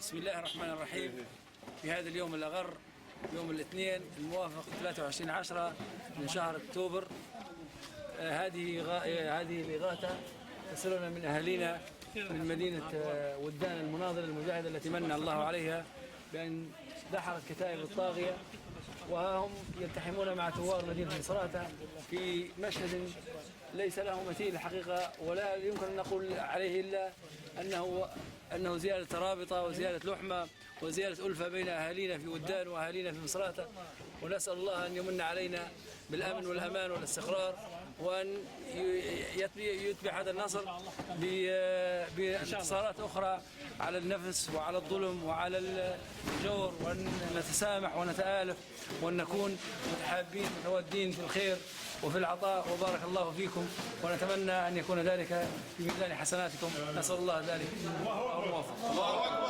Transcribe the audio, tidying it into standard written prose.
بسم الله الرحمن الرحيم. في هذا اليوم الأغر، يوم الاثنين الموافق 23/10 من شهر أكتوبر، هذه الإغاثة تصلنا من أهالينا من مدينة ودان المناظر المجاهدة التي من الله عليها بأن دحرت كتائب الطاغية، وهم يلتحمون مع ثوار مدينة مصراتة في مشهد ليس له مثيل الحقيقة، ولا يمكن أن نقول عليه إلا أنه زيادة رابطة وزيادة لحمة وزيادة ألفة بين أهالينا في ودان وأهالينا في مصراتة. ونسأل الله أن يمن علينا بالأمن والأمان والاستقرار، وأن يتبع هذا النصر بانتصارات أخرى على النفس وعلى الظلم وعلى الجور، وأن نتسامح ونتآلف وأن نكون متحابين متودين في الخير وفي العطاء. وبارك الله فيكم، ونتمنى أن يكون ذلك في ميزان حسناتكم. نسأل الله ذلك. الله أكبر.